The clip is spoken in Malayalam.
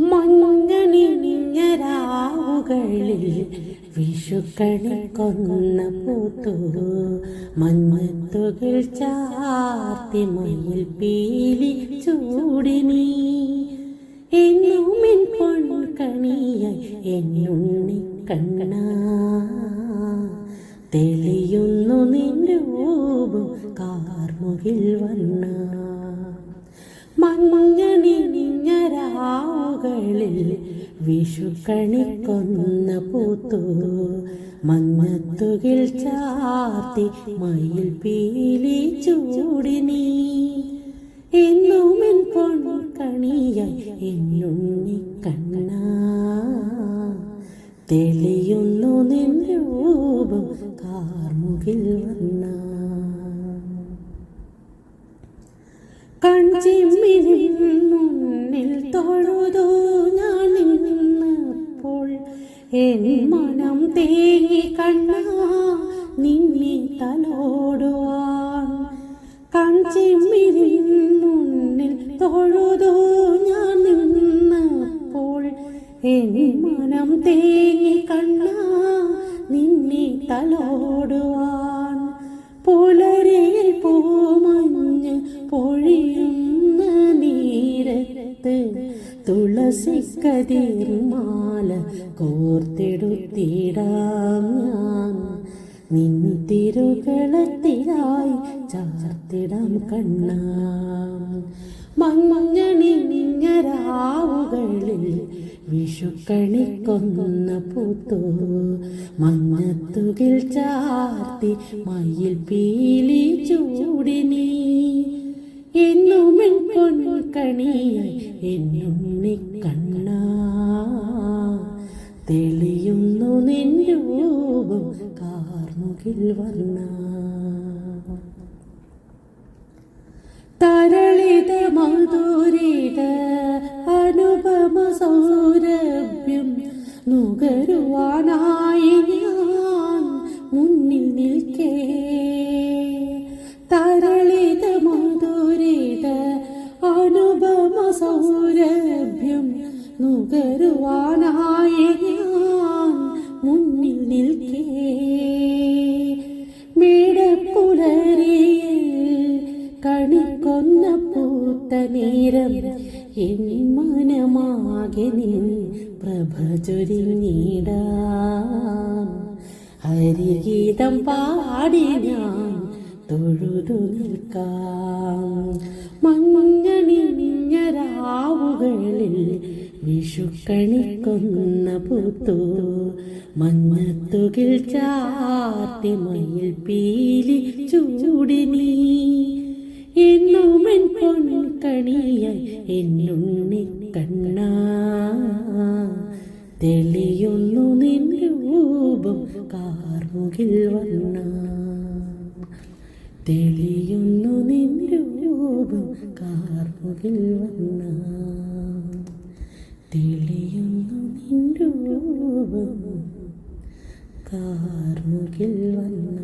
മഞ്ഞണിഞ്ഞരാവുകളിൽ വിഷുക്കണി കൊന്ന പൂത്തു മഞ്ഞത്തുകിൽ ചാർത്തി മയിൽ പീലി ചൂടിനി എന്നുമിൻ പൊൻകണിയായി എന്നുണ്ണി കണ്ണ തെളിയുന്നു നിന്റെ രൂപം കാർമുകിൽ വന്ന മഞ്ഞണിഞ്ഞരാവുകളിൽ വിഷുക്കണി കൊന്ന പൂത്തു മഞ്ഞത്തുകിൽ ചാർത്തി മയിൽ പീലി ചൂടിനി എന്നുമെൻ പൊൻകണിയായി എന്നുണ്ണി കണ്ണ തെളിയുന്നു നിന്റെ രൂപം കാർമുകിൽ വന്ന കൺചിമ്മിനിൻ മുന്നിൽ തൊഴുതു ഞാൻ നിന്നപ്പോൾ എൻ മനം തേങ്ങി കണ്ണ നിന്നെ തലോടുവാൻ കൺചിമ്മിനിൻ മുന്നിൽ തൊഴുതു ഞാൻ നിന്നപ്പോൾ എൻ മനം തേങ്ങി കണ്ണ നിന്നെ തലോടുവാൻ പുലരിയിൽ പൂമഞ്ഞ് പൊഴിയുന്ന നീരത്ത് തുളസിക്കതിർമാല കോർത്തെടുത്തിടാം ഞാൻ നിൻ തിരുകളത്തിലായി ചാർത്തിടാം കണ്ണാം മഞ്ഞണിഞ്ഞരാവുകളിൽ വിഷുക്കണി കൊന്ന പൂത്തു മഞ്ഞത്തുകിൽ ചാർത്തി മയിൽ പീലി ചൂടിനി എന്നുമെൻ പൊൻകണിയായി എന്നുണ്ണി കണ്ണ തെളിയുന്നു നിന്റെ രൂപം കാർമുകിൽ വന്ന തരളിത മധുരിത അനുപമ സൗരഭ്യം നുകരുവാനായി ഞാൻ മുന്നിൽ നിൽക്കേ തരളിത മധുരിത അനുപമ സൗരഭ്യം നുകരുവാനായി ഞാൻ മുന്നിൽ നിൽക്കേ മേടപ്പുലരിയിൽ കണിക്കൊന്ന പൂത്ത നേരം എൻ മനമാകെ നിൻ പ്രഭ ചൊരിഞ്ഞിടാം ഹരിഗീതം പാടി ഞാൻ തൊഴുതു നിൽക്കാം മഞ്ഞണിഞ്ഞരാവുകളിൽ വിഷുക്കണി കൊന്ന പൂത്തു മഞ്ഞത്തുകിൽ ചാർത്തി മയിൽ പീലി ചൂടിനി എന്നുമെൻ പൊൻകണിയായി എന്നുണ്ണി കണ്ണ തെളിയുന്നു നിന്റെ രൂപം കാർമുകിൽ വന്ന തെളിയുന്നു നിന്റെ രൂപം കാർമുകിൽ വന്ന തെളിയുന്നു നിന്റെ രൂപം കാർമുകിൽ വന്ന